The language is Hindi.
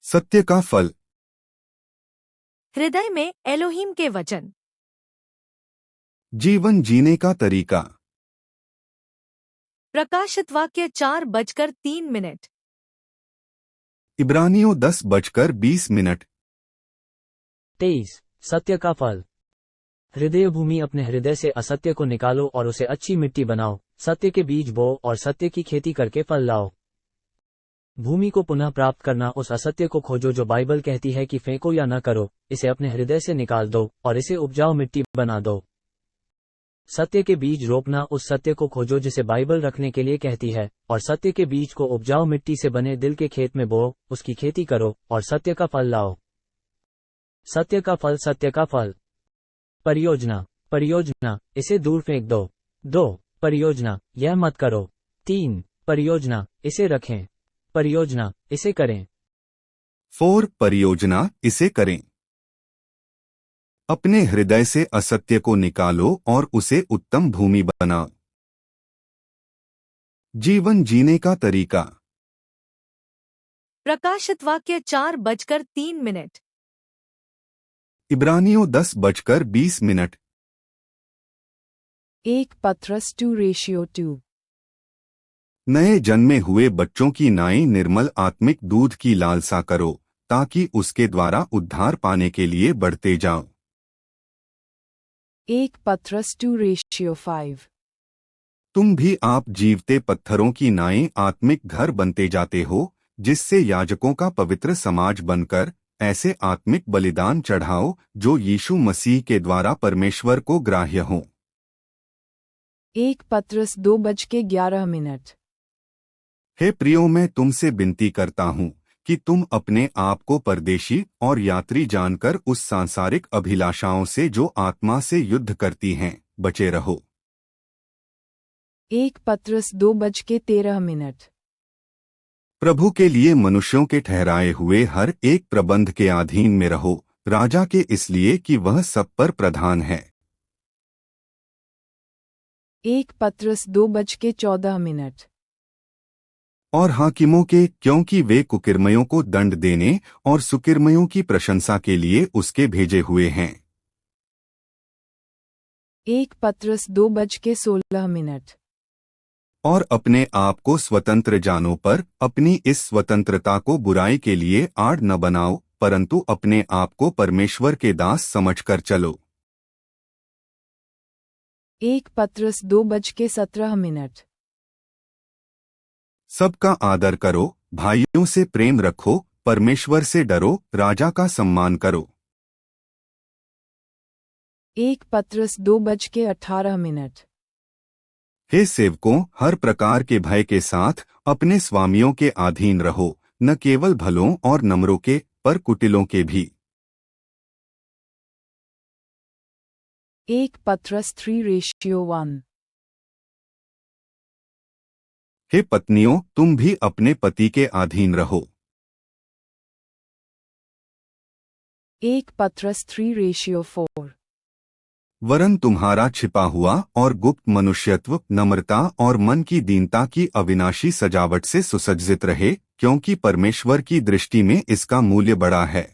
सत्य का फल। हृदय में एलोहीम के वचन। जीवन जीने का तरीका। प्रकाशित वाक्य 4:03। इब्रानियों 10:20। 23। सत्य का फल। हृदय भूमि, अपने हृदय से असत्य को निकालो और उसे अच्छी मिट्टी बनाओ, सत्य के बीज बो और सत्य की खेती करके फल लाओ। भूमि को पुनः प्राप्त करना, उस असत्य को खोजो जो बाइबल कहती है कि फेंको या न करो, इसे अपने हृदय से निकाल दो और इसे उपजाऊ मिट्टी बना दो। सत्य के बीज रोपना, उस सत्य को खोजो जिसे बाइबल रखने के लिए कहती है, और सत्य के बीज को उपजाऊ मिट्टी से बने दिल के खेत में बो, उसकी खेती करो और सत्य का फल लाओ। सत्य का फल। सत्य का फल। परियोजना। परियोजना, इसे दूर फेंक दो। 2 परियोजना, यह मत करो। 3 परियोजना, इसे रखें। परियोजना, इसे करें। 4 परियोजना, इसे करें। अपने हृदय से असत्य को निकालो और उसे उत्तम भूमि बनाओ। जीवन जीने का तरीका। प्रकाशित वाक्य 4:03। इब्रानियों 10:20। 1 पत्रस 2:2। नए जन्मे हुए बच्चों की नाई निर्मल आत्मिक दूध की लालसा करो, ताकि उसके द्वारा उद्धार पाने के लिए बढ़ते जाओ। 1 पत्रस 2:5। तुम भी आप जीवते पत्थरों की नाई आत्मिक घर बनते जाते हो, जिससे याजकों का पवित्र समाज बनकर ऐसे आत्मिक बलिदान चढ़ाओ जो यीशु मसीह के द्वारा परमेश्वर को ग्राह्य हों। 1 पत्रस 2:11। हे प्रियो, मैं तुमसे विनती करता हूँ कि तुम अपने आप को परदेशी और यात्री जानकर उस सांसारिक अभिलाषाओं से जो आत्मा से युद्ध करती हैं, बचे रहो। 1 पत्रस 2:13। प्रभु के लिए मनुष्यों के ठहराए हुए हर एक प्रबंध के अधीन में रहो, राजा के, इसलिए कि वह सब पर प्रधान है। 1 पत्रस 2:14। और हाकिमों के, क्योंकि वे कुकिर्मयों को दंड देने और सुकिर्मयों की प्रशंसा के लिए उसके भेजे हुए हैं। 1 पत्रस 2:16। और अपने आप को स्वतंत्र जानो, पर अपनी इस स्वतंत्रता को बुराई के लिए आड़ न बनाओ, परंतु अपने आप को परमेश्वर के दास समझकर चलो। 1 पत्रस 2:17। सबका आदर करो, भाइयों से प्रेम रखो, परमेश्वर से डरो, राजा का सम्मान करो। 1 पत्रस 2:18। हे सेवकों, हर प्रकार के भय के साथ अपने स्वामियों के अधीन रहो, न केवल भलों और नम्रों के, पर कुटिलों के भी। 1 पत्रस 3:1। हे पत्नियों, तुम भी अपने पति के अधीन रहो। 1 पत्रस 3:4। वरन तुम्हारा छिपा हुआ और गुप्त मनुष्यत्व नम्रता और मन की दीनता की अविनाशी सजावट से सुसज्जित रहे, क्योंकि परमेश्वर की दृष्टि में इसका मूल्य बड़ा है।